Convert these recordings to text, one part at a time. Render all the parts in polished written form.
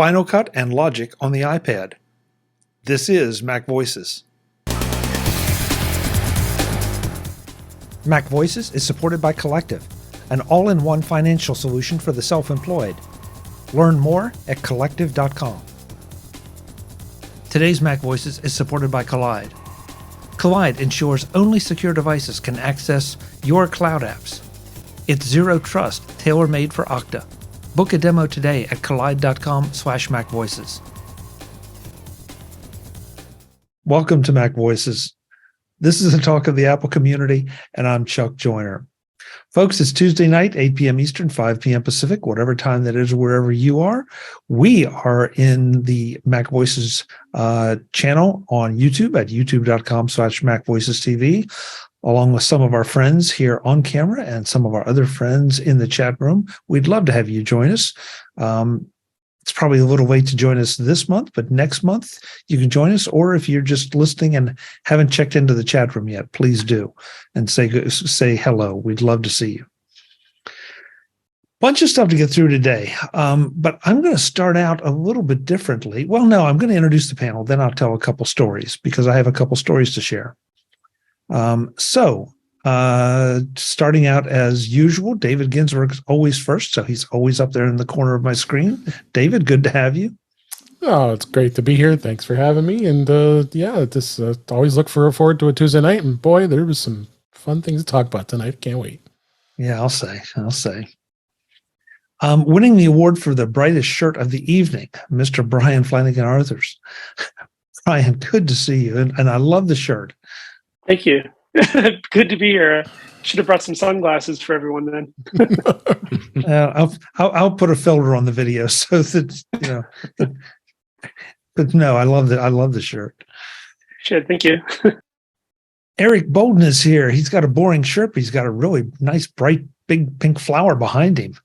Final Cut and Logic on the iPad. This is MacVoices. MacVoices is supported by Collective, an all-in-one financial solution for the self-employed. Learn more at collective.com. Today's MacVoices is supported by Kolide. Kolide ensures only secure devices can access your cloud apps. It's zero trust, tailor-made for Okta. Book a demo today at kolide.com/MacVoices. Welcome to MacVoices. This is a talk of the Apple community, and I'm Chuck Joyner. Folks, it's Tuesday night, 8 p.m. Eastern, 5 p.m. Pacific, whatever time that is, wherever you are. We are in the MacVoices channel on YouTube at youtube.com/MacVoicesTV, along with some of our friends here on camera and some of our other friends in the chat room. We'd love to have you join us. It's probably a little late to join us this month, but next month you can join us. Or if you're just listening and haven't checked into the chat room yet, please do and say hello. We'd love to see you. Bunch of stuff to get through today, but I'm going to start out a little bit differently. Well, no, I'm going to introduce the panel, then I'll tell a couple stories because I have a couple stories to share. Starting out as usual, David Ginsburg is always first, so he's always up there in the corner of my screen. David, good to have you. Oh, it's great to be here. Thanks for having me. And always look forward to a Tuesday night. And boy, there was some fun things to talk about tonight. Can't wait. Yeah, I'll say. Winning the award for the brightest shirt of the evening, Mr. Brian Flanigan-Arthurs. Brian, good to see you, and I love the shirt. Thank you. Good to be here. Should have brought some sunglasses for everyone then. I'll put a filter on the video so that But no, I love the shirt. Should. Thank you. Eric Bolden is here. He's got a boring shirt, but he's got a really nice, bright, big pink flower behind him.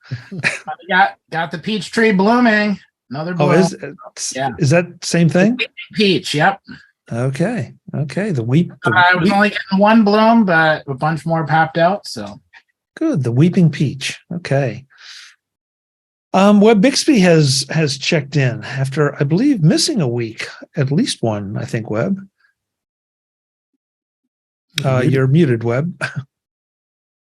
got the peach tree blooming. Another bloom. Is that same thing? Peach. Yep. Okay. I was only getting one bloom, but a bunch more popped out. So good. The weeping peach. Okay. Web Bixby has checked in after, I believe, missing a week, at least one. I think Web. You're muted, Web.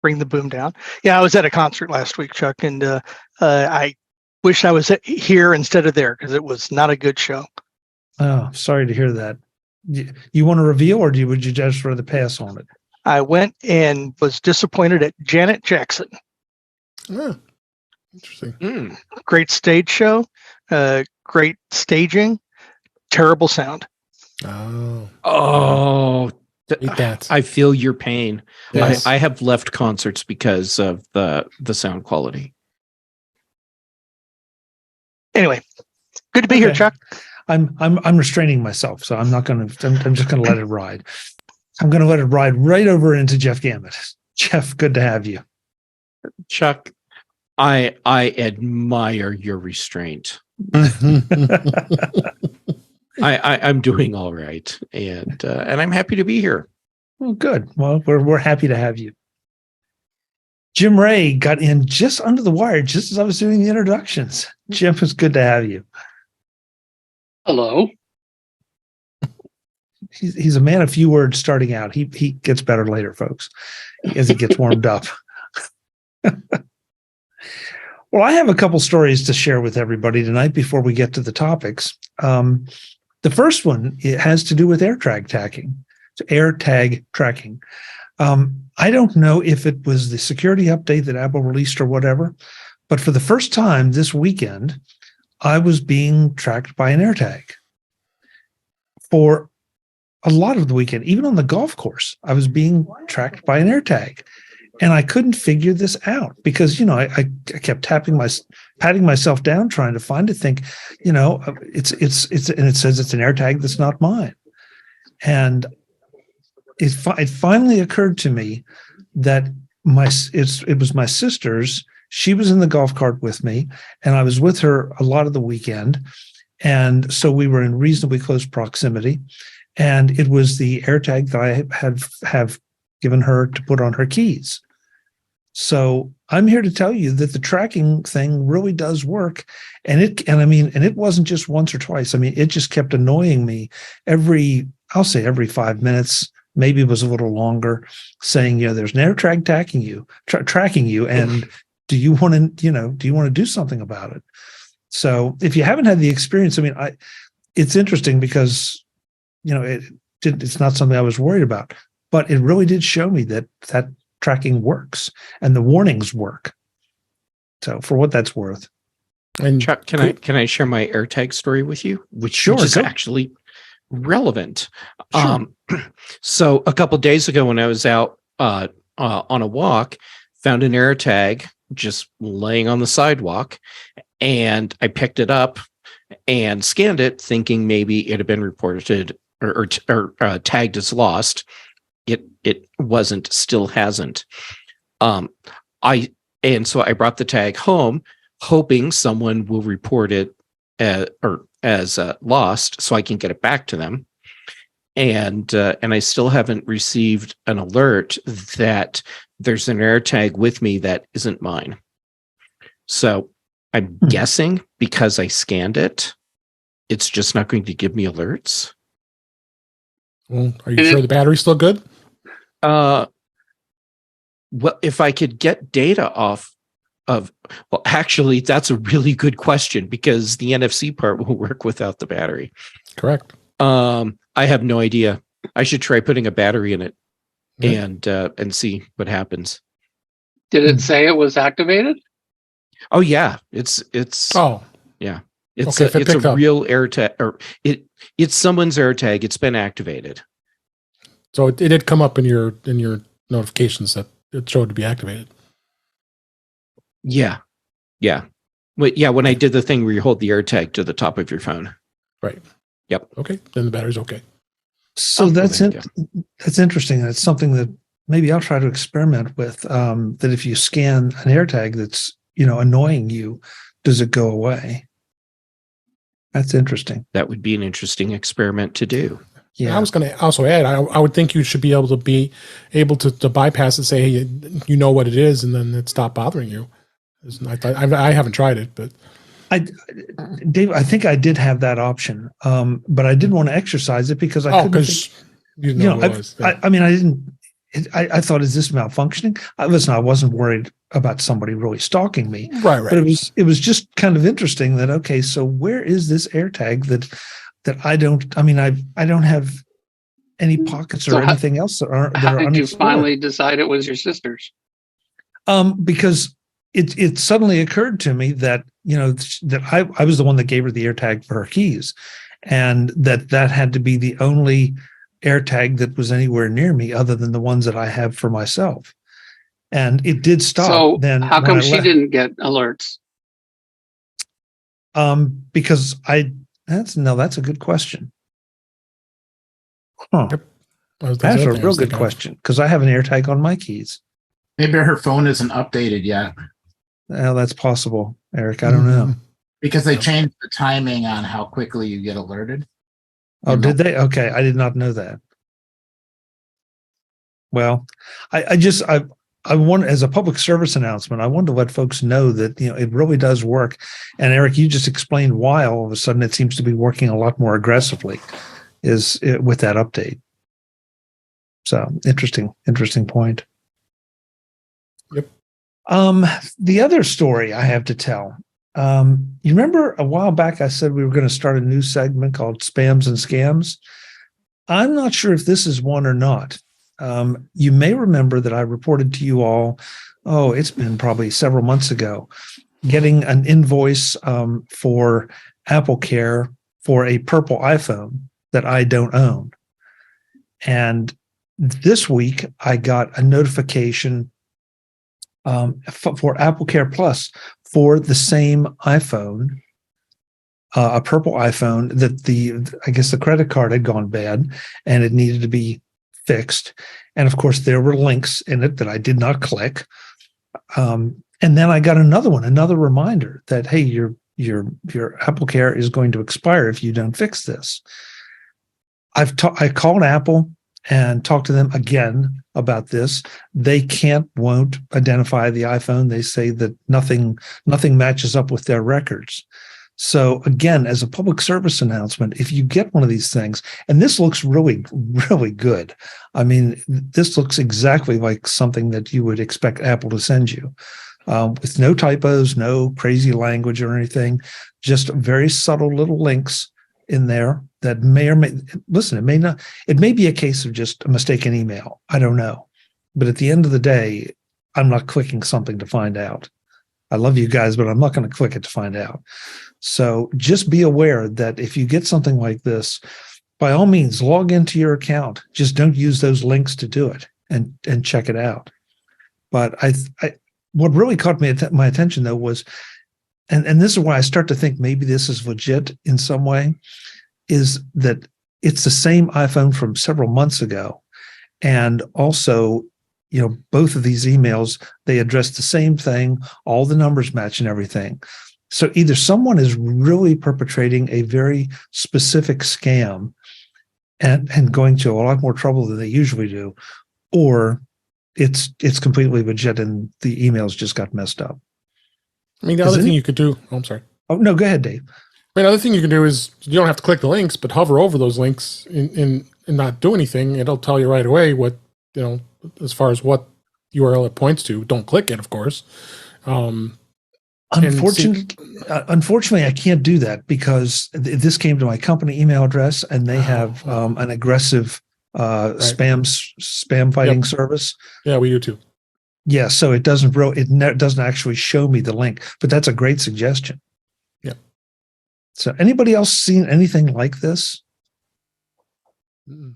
Bring the boom down. Yeah, I was at a concert last week, Chuck, and I wish I was here instead of there because it was not a good show. Oh, sorry to hear that. You want to reveal, or would you just rather pass on it? I went and was disappointed at Janet Jackson. Oh, interesting. Great stage show, great staging, terrible sound. Oh, I feel your pain. Yes. I have left concerts because of the sound quality. Anyway, good to be here, Chuck. I'm restraining myself, so I'm not going to. I'm just going to let it ride. I'm going to let it ride right over into Jeff Gamet. Jeff, good to have you. Chuck, I admire your restraint. I'm doing all right, and I'm happy to be here. Well, good. Well, we're happy to have you. Jim Rea got in just under the wire, just as I was doing the introductions. Jim, it's good to have you. Hello. He's a man of few words starting out. He gets better later, folks, as he gets warmed up. Well, I have a couple stories to share with everybody tonight before we get to the topics. The first one, it has to do with AirTag tracking. I don't know if it was the security update that Apple released or whatever, but for the first time this weekend, I was being tracked by an AirTag. For a lot of the weekend, even on the golf course, I was being tracked by an AirTag. And I couldn't figure this out because, I kept patting myself down, trying to find it, think, it's and it says it's an AirTag that's not mine. And it finally occurred to me that it was my sister's. She was in the golf cart with me, and I was with her a lot of the weekend. And so we were in reasonably close proximity. And it was the AirTag that I have given her to put on her keys. So I'm here to tell you that the tracking thing really does work. And it wasn't just once or twice. I mean, it just kept annoying me I'll say every 5 minutes, maybe it was a little longer, saying, there's an AirTag tracking you. And do you want to do something about it? So if you haven't had the experience, it's interesting because, it's not something I was worried about, but it really did show me that tracking works and the warnings work. So for what that's worth. And Chuck, can I share my AirTag story with you, which is actually relevant? Sure. So a couple of days ago, when I was out on a walk, found an AirTag just laying on the sidewalk, and I picked it up and scanned it, thinking maybe it had been reported or tagged as lost. It wasn't, still hasn't. So I brought the tag home, hoping someone will report it as lost, so I can get it back to them. And I still haven't received an alert that there's an AirTag with me that isn't mine. So I'm guessing because I scanned it, it's just not going to give me alerts. Well, are you sure the battery's still good? Well, if I could get data off of, well, actually, that's a really good question, because the NFC part will work without the battery. Correct. I have no idea. I should try putting a battery in it and see what happens. Did it say it was activated? Oh yeah, it's yeah. It's okay, it's a real AirTag, or it's someone's AirTag. It's been activated. So it did come up in your notifications that it showed to be activated. Yeah. But yeah, when I did the thing where you hold the AirTag to the top of your phone. Right. Yep. Okay. Then the battery's okay. So that's interesting. That's something that maybe I'll try to experiment with. That if you scan an AirTag that's annoying you, does it go away? That's interesting. That would be an interesting experiment to do. Yeah. I was going to also add, I would think you should be able to bypass it, say, hey, you know what it is, and then it stop bothering you. I haven't tried it, but Dave, I think I did have that option, but I didn't want to exercise it because I couldn't. I thought, is this malfunctioning? I wasn't worried about somebody really stalking me. Right. But it was just kind of interesting that, okay, so where is this AirTag that I don't have any pockets or anything else that are How did you unexplored. finally decide it was your sister's? Because it suddenly occurred to me that that I was the one that gave her the AirTag for her keys, and that had to be the only AirTag that was anywhere near me other than the ones that I have for myself. And it did stop. So then how come she didn't get alerts? Because that's a good question. Huh. Yep. That's a real good question, because I have an AirTag on my keys. Maybe her phone isn't updated yet. Well, that's possible, Eric. I don't know. Because they changed the timing on how quickly you get alerted. Oh, did they? Okay, I did not know that. Well, I want, as a public service announcement, I wanted to let folks know that it really does work. And Eric, you just explained why all of a sudden it seems to be working a lot more aggressively with that update. So interesting point. Yep. The other story I have to tell. You remember a while back I said we were going to start a new segment called Spams and Scams? I'm not sure if this is one or not. You may remember that I reported to you all, it's been probably several months ago, getting an invoice for Apple Care for a purple iPhone that I don't own. And this week I got a notification for Apple Care Plus for the same iPhone, a purple iPhone that I guess the credit card had gone bad and it needed to be fixed. And of course there were links in it that I did not click. And then I got another reminder that, hey, your Apple Care is going to expire if you don't fix this. I called Apple and talk to them again about this. They won't identify the iPhone. They say that nothing matches up with their records. So again, as a public service announcement, if you get one of these things, and this looks really, really good. I mean, this looks exactly like something that you would expect Apple to send you, with no typos, no crazy language or anything, just very subtle little links in there that may or may listen. It may be a case of just a mistaken email. I don't know. But at the end of the day, I'm not clicking something to find out. I love you guys, but I'm not going to click it to find out. So just be aware that if you get something like this, by all means, log into your account. Just don't use those links to do it, and check it out. But what really caught my attention though was, and this is why I start to think maybe this is legit in some way, is that it's the same iPhone from several months ago. And also, both of these emails, they address the same thing, all the numbers match and everything. So either someone is really perpetrating a very specific scam and going to a lot more trouble than they usually do, or it's completely legit and the emails just got messed up. I mean, the other thing you could do, I'm sorry. Oh, no, go ahead, Dave. I mean, the other thing you can do is you don't have to click the links, but hover over those links and not do anything. It'll tell you right away what, as far as what URL it points to. Don't click it, of course. Unfortunately, I can't do that because this came to my company email address, and they have an aggressive spam fighting service. Yeah, we do too. Yeah, so it doesn't actually show me the link, but that's a great suggestion. Yeah. So anybody else seen anything like this?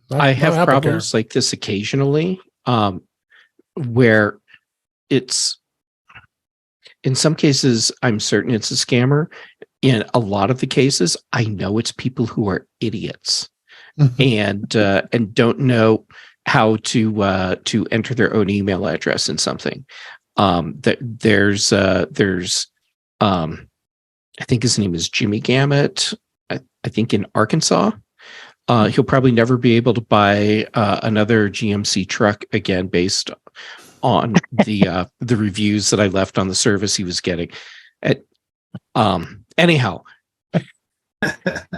I have problems like this occasionally, where it's, in some cases, I'm certain it's a scammer. In a lot of the cases, I know it's people who are idiots and don't know how to enter their own email address in something. There's I think his name is Jimmy Gamet. I think in Arkansas. He'll probably never be able to buy another GMC truck again based on the reviews that I left on the service he was getting. Anyhow,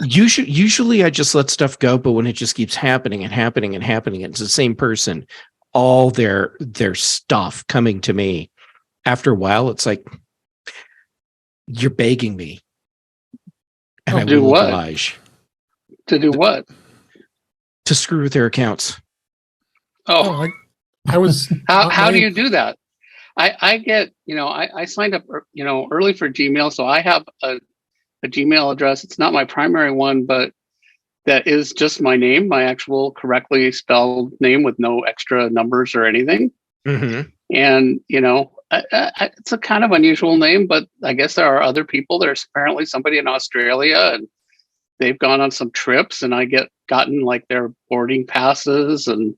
usually I just let stuff go, but when it just keeps happening and happening and happening, it's the same person, all their stuff coming to me. After a while, it's like, you're begging me, and I will oblige. To do what? To screw with their accounts. Oh, I was. How do you do that? I get, I signed up, early for Gmail, so I have a Gmail address. It's not my primary one, but that is just my name, my actual correctly spelled name with no extra numbers or anything. Mm-hmm. And, it's a kind of unusual name, but I guess there are other people. There's apparently somebody in Australia, and they've gone on some trips, and I gotten like their boarding passes, and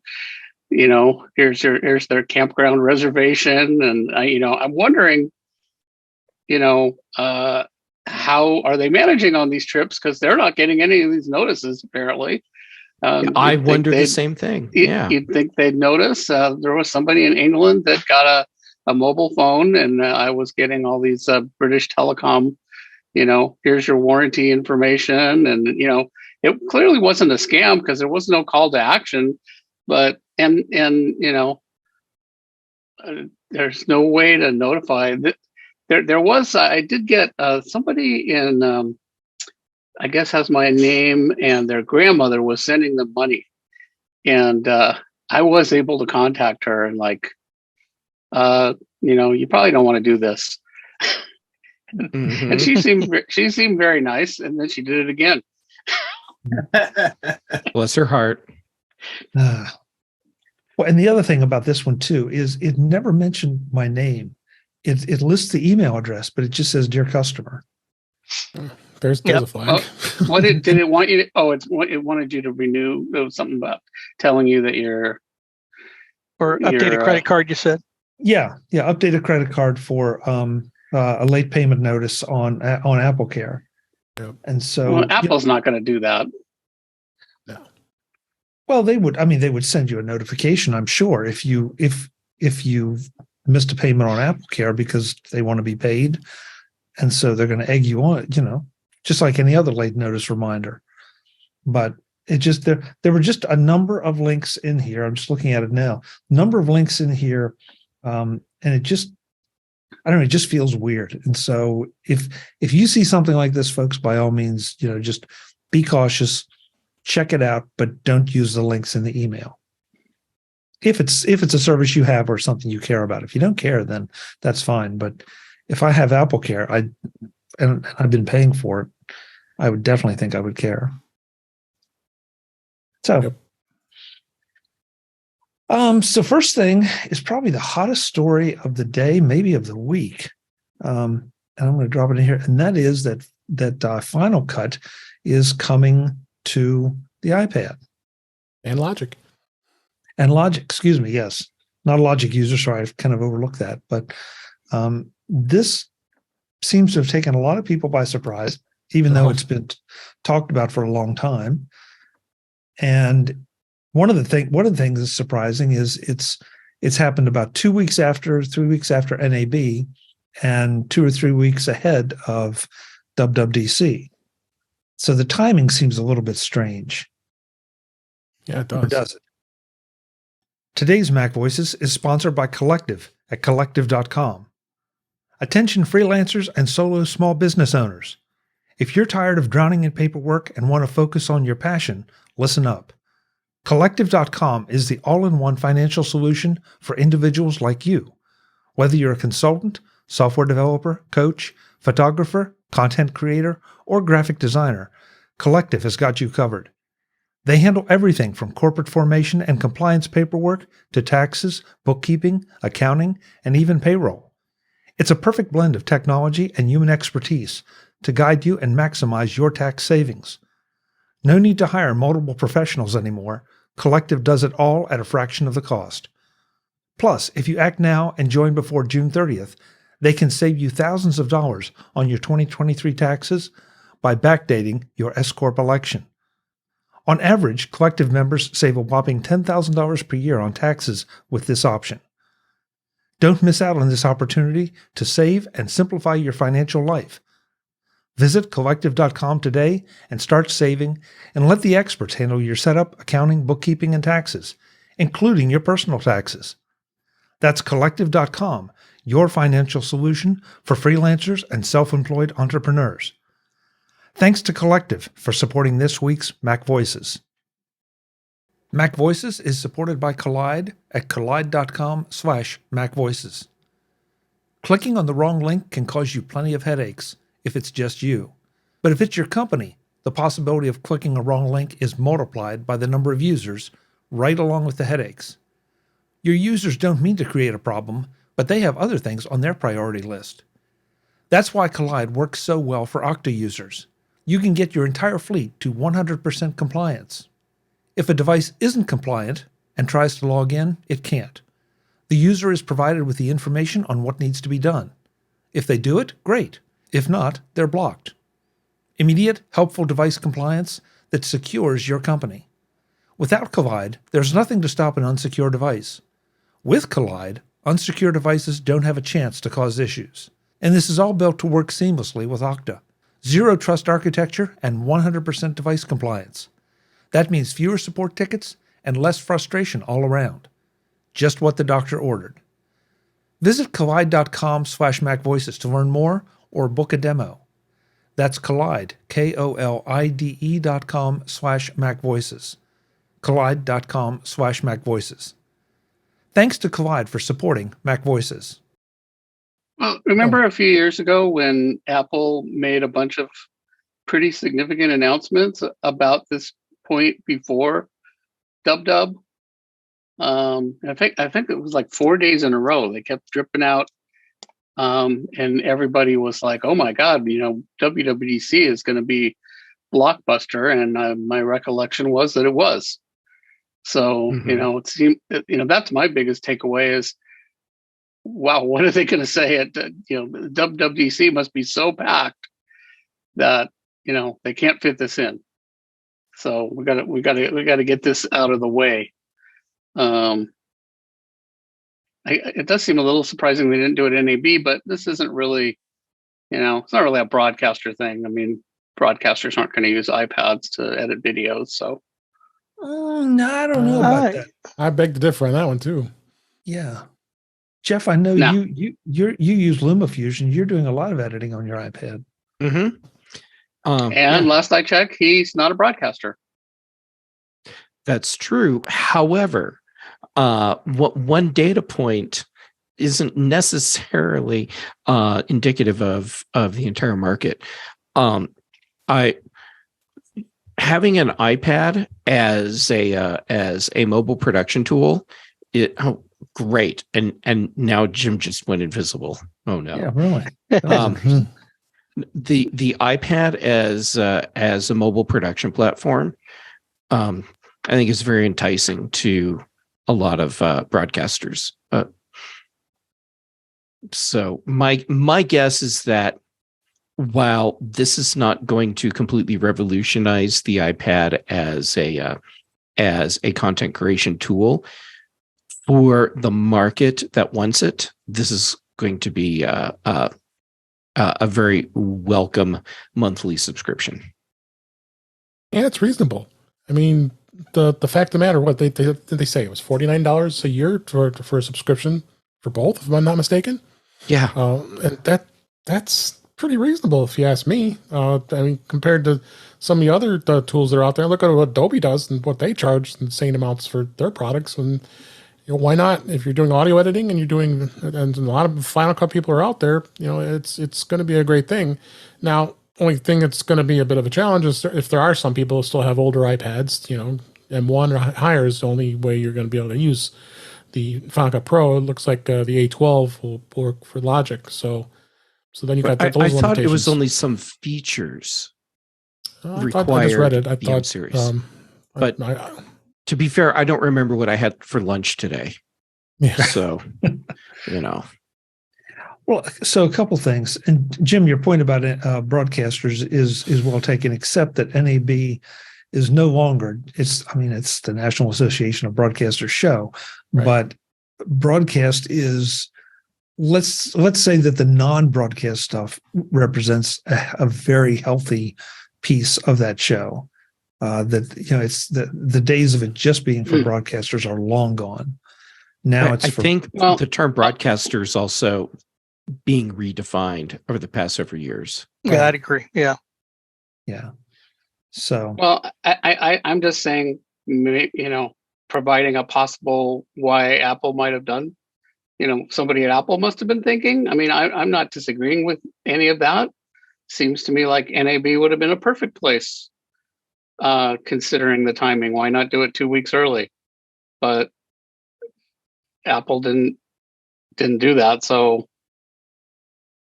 here's their campground reservation, and I'm wondering, how are they managing on these trips, because they're not getting any of these notices apparently. I wonder the same thing. Yeah, you'd think they'd notice. There was somebody in England that got a mobile phone, and I was getting all these British Telecom. Here's your warranty information, and it clearly wasn't a scam because there was no call to action. But and there's no way to notify. There was, I did get somebody in, I guess has my name, and their grandmother was sending them money, and I was able to contact her and you probably don't want to do this. Mm-hmm. And she seemed very nice, and then she did it again. Bless her heart. Well, and the other thing about this one too is it never mentioned my name. It lists the email address, but it just says "Dear Customer." There's a flag. What did it want you to? It wanted you to renew. It was something about telling you that you're or update a credit card. You said. Yeah, update a credit card for a late payment notice on Apple Care. Yep. And so Apple's not going to do that. No. Well, they would. I mean, they would send you a notification, I'm sure, if you missed a payment on Apple Care because they want to be paid, and so they're going to egg you on. Just like any other late notice reminder. But it just there were just a number of links in here. I'm just looking at it now. Number of links in here, and it just, I don't know, it just feels weird. And so if you see something like this, folks, by all means, just be cautious. Check it out, but don't use the links in the email. If it's a service you have or something you care about. If you don't care, then that's fine. But if I have Apple Care, and I've been paying for it, I would definitely think I would care. So, so first thing is probably the hottest story of the day, maybe of the week. And I'm going to drop it in here, and that is that Final Cut is coming to the iPad and Logic. And Logic, excuse me, yes. Not a Logic user, so I've kind of overlooked that. But this seems to have taken a lot of people by surprise, even though it's been talked about for a long time. And one of the things that's surprising is it's happened about 3 weeks after NAB and 2 or 3 weeks ahead of WWDC. So the timing seems a little bit strange. Yeah, it does. Or does it? Today's Mac Voices is sponsored by Collective at collective.com. Attention freelancers and solo small business owners. If you're tired of drowning in paperwork and want to focus on your passion, listen up. Collective.com is the all-in-one financial solution for individuals like you. Whether you're a consultant, software developer, coach, photographer, content creator, or graphic designer, Collective has got you covered. They handle everything from corporate formation and compliance paperwork to taxes, bookkeeping, accounting, and even payroll. It's a perfect blend of technology and human expertise to guide you and maximize your tax savings. No need to hire multiple professionals anymore. Collective does it all at a fraction of the cost. Plus, if you act now and join before June 30th, they can save you thousands of dollars on your 2023 taxes by backdating your S Corp election. On average, Collective members save a whopping $10,000 per year on taxes with this option. Don't miss out on this opportunity to save and simplify your financial life. Visit collective.com today and start saving, and let the experts handle your setup, accounting, bookkeeping, and taxes, including your personal taxes. That's collective.com, your financial solution for freelancers and self-employed entrepreneurs. Thanks to Collective for supporting this week's Mac Voices. Mac Voices is supported by Kolide at kolide.com/MacVoices. Clicking on the wrong link can cause you plenty of headaches if it's just you. But if it's your company, the possibility of clicking a wrong link is multiplied by the number of users, right along with the headaches. Your users don't mean to create a problem, but they have other things on their priority list. That's why Kolide works so well for Okta users. You can get your entire fleet to 100% compliance. If a device isn't compliant and tries to log in, it can't. The user is provided with the information on what needs to be done. If they do it, great. If not, they're blocked. Immediate, helpful device compliance that secures your company. Without Kolide, there's nothing to stop an unsecure device. With Kolide, unsecure devices don't have a chance to cause issues. And this is all built to work seamlessly with Okta. Zero trust architecture and 100% device compliance. That means fewer support tickets and less frustration all around. Just what the doctor ordered. Visit kolide.com/MacVoices to learn more or book a demo. That's Kolide, KOLIDE.com/MacVoices. Kolide.com/MacVoices. Thanks to Kolide for supporting Mac Voices. Well, remember a few years ago when Apple made a bunch of pretty significant announcements about this point before DubDub? I think it was like 4 days in a row. They kept dripping out, and everybody was like, "Oh my God, WWDC is going to be blockbuster." And my recollection was that it was. So it seemed that's my biggest takeaway is, wow, what are they going to say at WWDC must be so packed that they can't fit this in. So we gotta get this out of the way. It does seem a little surprising they didn't do it NAB, but this isn't really, it's not really a broadcaster thing. I mean, broadcasters aren't going to use iPads to edit videos, so. No, I don't know about that. I beg to differ on that one too. Yeah, Jeff, I know No. you use LumaFusion. You're doing a lot of editing on your iPad. Mm-hmm. And last I checked, he's not a broadcaster. That's true. However, one data point isn't necessarily indicative of the entire market. Having an iPad as a mobile production tool, great. And now Jim just went invisible. Oh no. Yeah, really. The iPad as a mobile production platform, I think is very enticing to a lot of broadcasters. So my guess is that while this is not going to completely revolutionize the iPad as a content creation tool, for the market that wants it, this is going to be a very welcome monthly subscription. And it's reasonable. I mean, the fact of the matter, what they say, it was $49 a year for a subscription for both, if I'm not mistaken. Yeah, and that's pretty reasonable if you ask me. I mean, compared to some of the other tools that are out there, look at what Adobe does and what they charge insane amounts for their products. And why not? If you're doing audio editing and and a lot of Final Cut people are out there, it's going to be a great thing. Now, only thing that's going to be a bit of a challenge is if there are some people who still have older iPads, M1 or higher is the only way you're going to be able to use the Final Cut Pro. It looks like the A12 will work for Logic. So then you got those I limitations. thought it was only some features required. I just read it. I thought series. But to be fair, I don't remember what I had for lunch today. Yeah. So, Well, so a couple things, and Jim, your point about broadcasters is well taken, except that NAB is no longer. It's the National Association of Broadcasters show, right. But broadcast is. Let's say that the non-broadcast stuff represents a very healthy piece of that show. It's the days of it just being for broadcasters are long gone. Now I think the term broadcasters also being redefined over the past several years. Yeah, I'd agree. Yeah. Yeah. So. Well, I'm just saying, providing a possible why Apple might have done. Somebody at Apple must have been thinking. I mean, I'm not disagreeing with any of that. Seems to me like NAB would have been a perfect place, considering the timing. Why not do it 2 weeks early? But Apple didn't do that. So,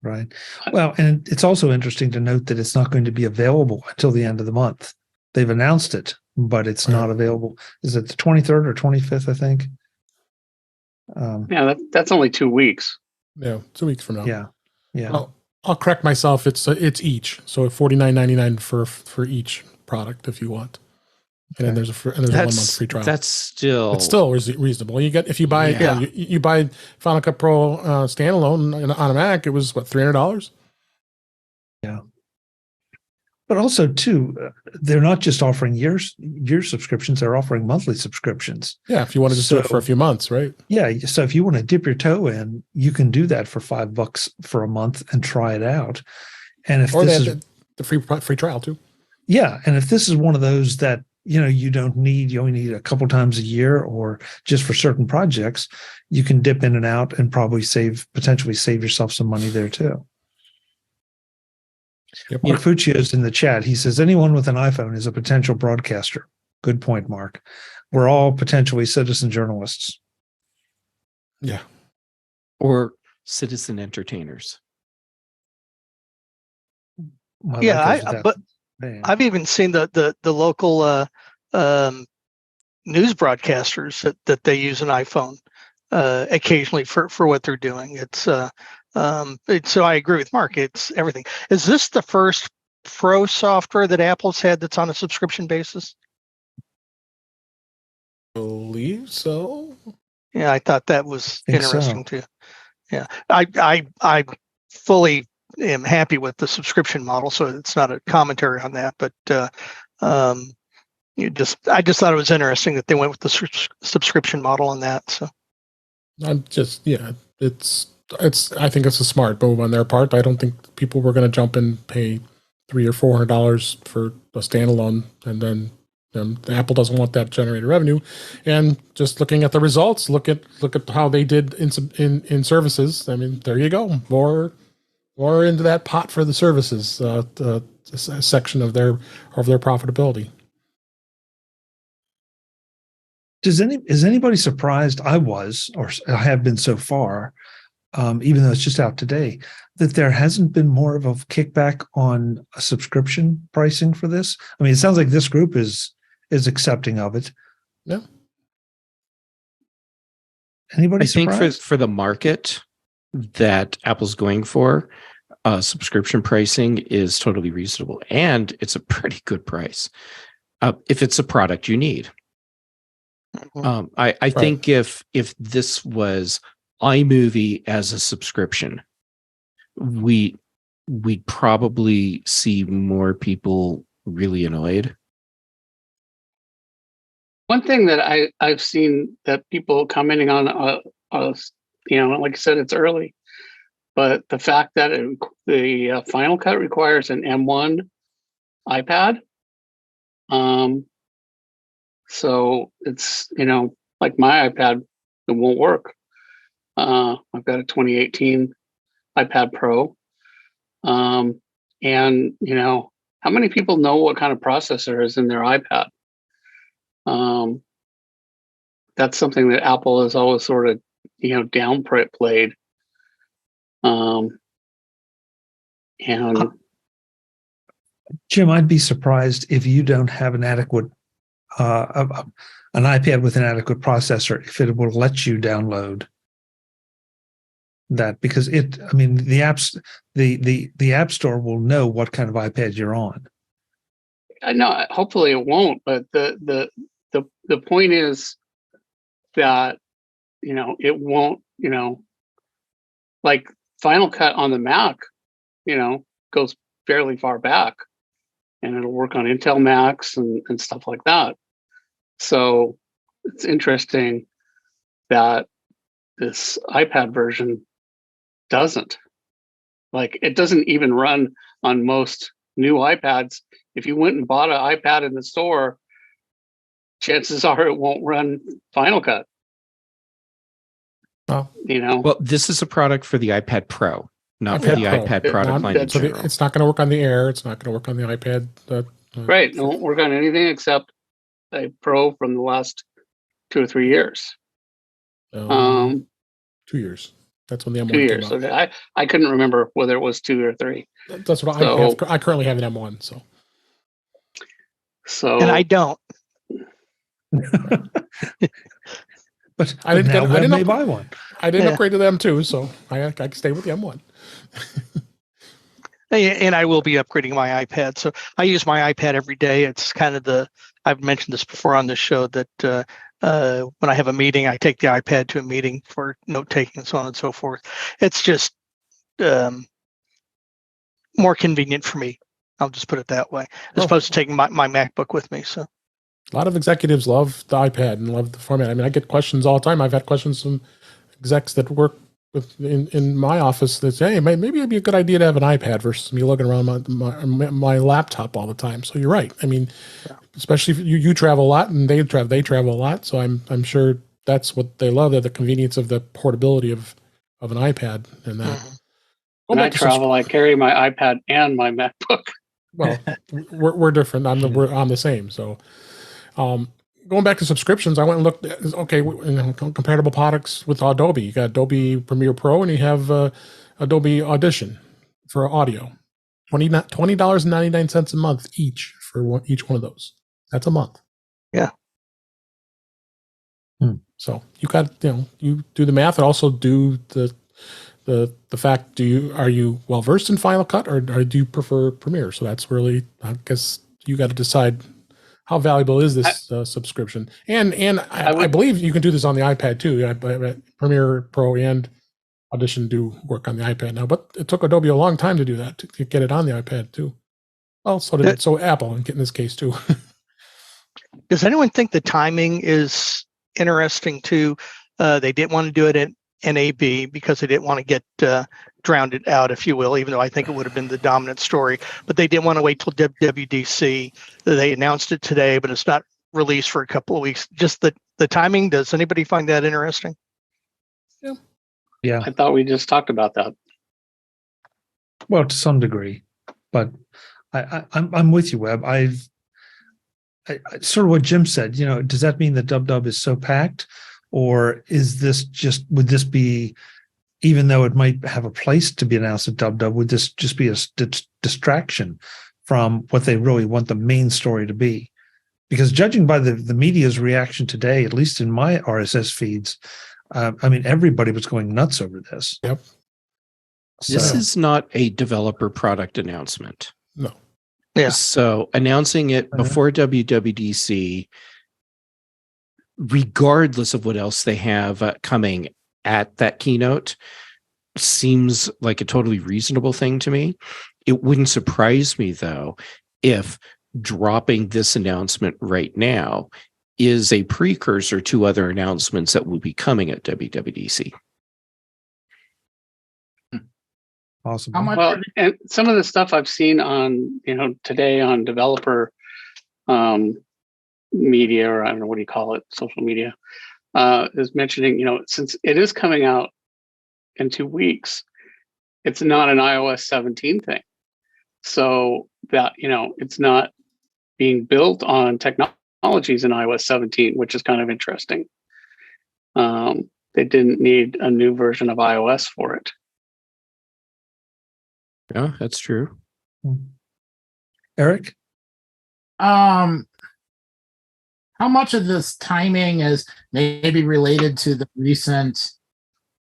right. Well, and it's also interesting to note that it's not going to be available until the end of the month. They've announced it, but it's not available. Is it the 23rd or 25th? I think. Yeah, that's only 2 weeks. Yeah, 2 weeks from now. Yeah. I'll correct myself. It's each. So $49.99 for each product if you want, and then there's a 1 month free trial. It's still reasonable. You get if you buy you buy Final Cut Pro standalone on a Mac. It was what, $300. Yeah. But also, too, they're not just offering year subscriptions; they're offering monthly subscriptions. Yeah, if you want to just do it for a few months, right? Yeah, so if you want to dip your toe in, you can do that for $5 for a month and try it out. And if they have the free trial too. Yeah, and if this is one of those that you don't need, you only need a couple times a year or just for certain projects, you can dip in and out and probably potentially save yourself some money there too. Yep. Mark Fuccio's in the chat. He says, anyone with an iPhone is a potential broadcaster. Good point, Mark. We're all potentially citizen journalists. Yeah. Or citizen entertainers. But I've even seen the local news broadcasters that they use an iPhone occasionally for what they're doing. So I agree with Mark. It's everything. Is this the first Pro software that Apple's had that's on a subscription basis? Believe so. Yeah, I thought that was Think so. interesting too. Yeah, I fully am happy with the subscription model, so it's not a commentary on that. But I just thought it was interesting that they went with the subscription model on that. So it's I think it's a smart move on their part. I don't think people were going to jump and pay $300 or $400 for a standalone, and then Apple doesn't want that generated revenue. And just looking at the results, look at how they did in services. I mean, there you go, more into that pot for the services section of their profitability. Is anybody surprised? I was, or I have been so far, even though it's just out today, that there hasn't been more of a kickback on a subscription pricing for this. I mean, it sounds like this group is accepting of it. Yeah. Anybody I think surprised? for the market that Apple's going for, subscription pricing is totally reasonable, and it's a pretty good price if it's a product you need. I think if this was iMovie as a subscription, we'd probably see more people really annoyed. One thing that I've seen that people commenting on, like I said, it's early, but the fact that the Final Cut requires an M1 iPad, so it's like my iPad, it won't work. I've got a 2018 iPad Pro, and how many people know what kind of processor is in their iPad? That's something that Apple has always sort of, downplayed. And Jim, I'd be surprised if you don't have an adequate, an iPad with an adequate processor, if it will let you download that, because the apps, the App Store will know what kind of iPad you're on. I know, hopefully it won't, but the point is that it won't, like Final Cut on the Mac, goes fairly far back, and it'll work on Intel Macs and stuff like that. So it's interesting that this iPad version doesn't. Like, it doesn't even run on most new iPads. If you went and bought an iPad in the store, chances are it won't run Final Cut. Oh. Well, this is a product for the iPad Pro, not for the iPad product line in general. It's not going to work on the Air. It's not going to work on the iPad. Right. It won't work on anything except a Pro from the last 2 or 3 years. 2 years. That's when the M1 2 years. came out. Okay. I couldn't remember whether it was 2 or 3. That's what I have. I currently have an M1. So and I don't. But I didn't buy one. I didn't upgrade to the M2, so I can stay with the M1. And I will be upgrading my iPad. So I use my iPad every day. It's kind of I've mentioned this before on this show that when I have a meeting, I take the iPad to a meeting for note taking and so on and so forth. It's just more convenient for me. I'll just put it that way, as opposed to taking my MacBook with me. So a lot of executives love the iPad and love the format. I mean, I get questions all the time. I've had questions from execs that work in my office that say, hey, maybe it'd be a good idea to have an iPad versus me looking around my laptop all the time. So you're right. I mean, especially if you travel a lot and they travel a lot. So I'm sure that's what they love, the convenience of the portability of an iPad and that. Mm-hmm. When I travel, I carry my iPad and my MacBook. Well, we're different. I'm the same. So, going back to subscriptions, I went and looked at, comparable products with Adobe. You got Adobe Premiere Pro and you have Adobe Audition for audio. $20.99 a month each for each one of those. That's a month. Yeah. So you got, you do the math and also do the the fact, are you well versed in Final Cut, or do you prefer Premiere? So that's really, I guess you got to decide how valuable is this subscription. And I believe you can do this on the iPad too. Premiere Pro and Audition do work on the iPad now, but it took Adobe a long time to do that, to get it on the iPad too. Well, so Apple in this case too. Does anyone think the timing is interesting too? They didn't want to do it at NAB because they didn't want to get drowned out, if you will, even though I think it would have been the dominant story. But they didn't want to wait till WWDC. They announced it today, but it's not released for a couple of weeks. Just the timing. Does anybody find that interesting? Yeah. I thought we just talked about that. Well, to some degree, but I'm with you, Webb. I sort of what Jim said. Does that mean that Dub is so packed, or is this would this be, even though it might have a place to be announced at Dub, would this just be a distraction from what they really want the main story to be? Because judging by the media's reaction today, at least in my RSS feeds, everybody was going nuts over this. Yep. This is not a developer product announcement. No. Yeah. So announcing it before WWDC, regardless of what else they have coming at that keynote, seems like a totally reasonable thing to me. It wouldn't surprise me, though, if dropping this announcement right now is a precursor to other announcements that will be coming at WWDC. Possible. Well, and some of the stuff I've seen on, today on developer media, or I don't know, what do you call it, social media, is mentioning, since it is coming out in 2 weeks, it's not an iOS 17 thing. So that, it's not being built on technologies in iOS 17, which is kind of interesting. They didn't need a new version of iOS for it. Yeah, that's true. Eric? How much of this timing is maybe related to the recent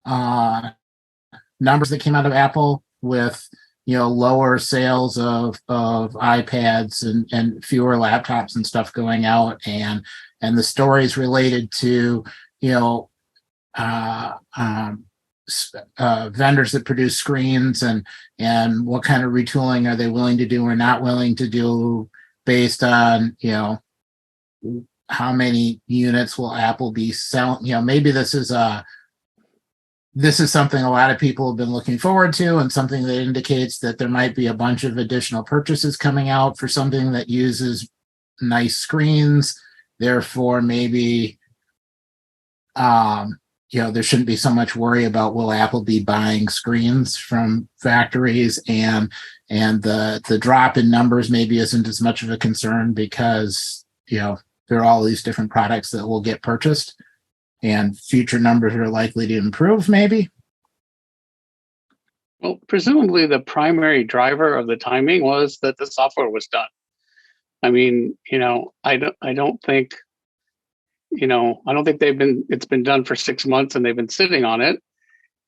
numbers that came out of Apple with lower sales of iPads and fewer laptops and stuff going out, and the stories related to vendors that produce screens and what kind of retooling are they willing to do or not willing to do based on how many units will Apple be selling. Maybe this is something a lot of people have been looking forward to, and something that indicates that there might be a bunch of additional purchases coming out for something that uses nice screens. Therefore, maybe there shouldn't be so much worry about will Apple be buying screens from factories, and the drop in numbers maybe isn't as much of a concern because there are all these different products that will get purchased, and future numbers are likely to improve, maybe. Well, presumably the primary driver of the timing was that the software was done. I don't think it's been done for 6 months and they've been sitting on it.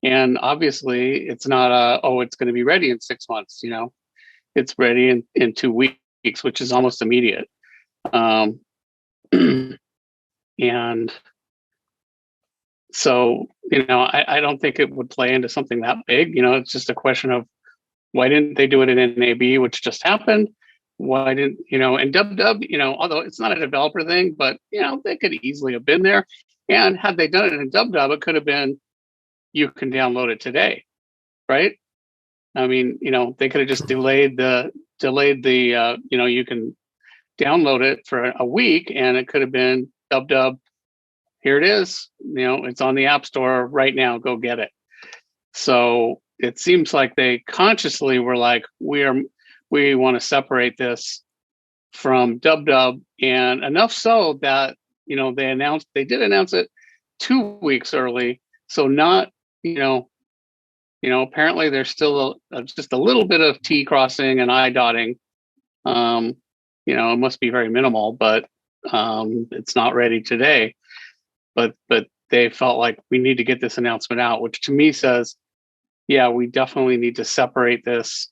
And obviously it's not it's going to be ready in 6 months. It's ready in 2 weeks, which is almost immediate. And so, I don't think it would play into something that big. It's just a question of why didn't they do it in NAB, which just happened? Why didn't, and Dub, although it's not a developer thing, but, they could easily have been there. And had they done it in Dub, it could have been, you can download it today, right? They could have just delayed the, you can download it for a week, and it could have been Dub. Here it is. It's on the App Store right now. Go get it. So it seems like they consciously were like, we want to separate this from Dub, and enough so that they did announce it 2 weeks early. So not apparently there's still just a little bit of T crossing and I dotting. It must be very minimal, but it's not ready today. But they felt like we need to get this announcement out, which to me says yeah, we definitely need to separate this,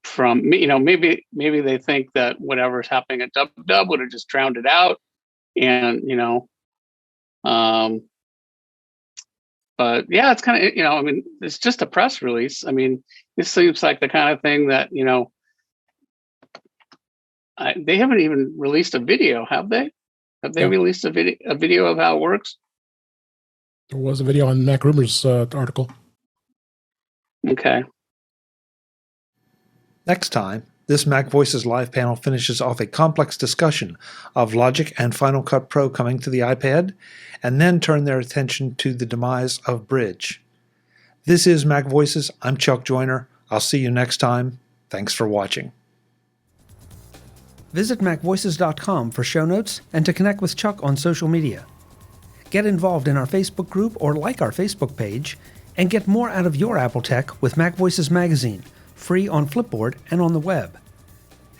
from, maybe they think that whatever's happening at Dub would have just drowned it out. And, but yeah, it's kind of, it's just a press release. I mean, this seems like the kind of thing that, they haven't even released a video, have they? Have they released a video of how it works? There was a video on Mac Rumors article. Okay. Next time, this MacVoices live panel finishes off a complex discussion of Logic and Final Cut Pro coming to the iPad, and then turn their attention to the demise of Bridge. This is MacVoices. I'm Chuck Joyner. I'll see you next time. Thanks for watching. Visit MacVoices.com for show notes and to connect with Chuck on social media. Get involved in our Facebook group or like our Facebook page, and get more out of your Apple tech with MacVoices Magazine, free on Flipboard and on the web.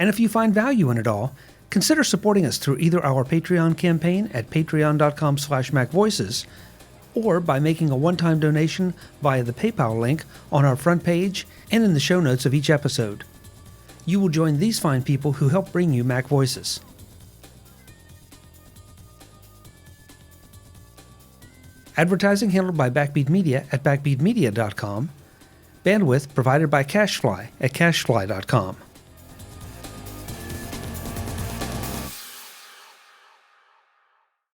And if you find value in it all, consider supporting us through either our Patreon campaign at patreon.com/MacVoices or by making a one-time donation via the PayPal link on our front page and in the show notes of each episode. You will join these fine people who help bring you MacVoices. Advertising handled by Backbeat Media at backbeatmedia.com. Bandwidth provided by CacheFly at cachefly.com.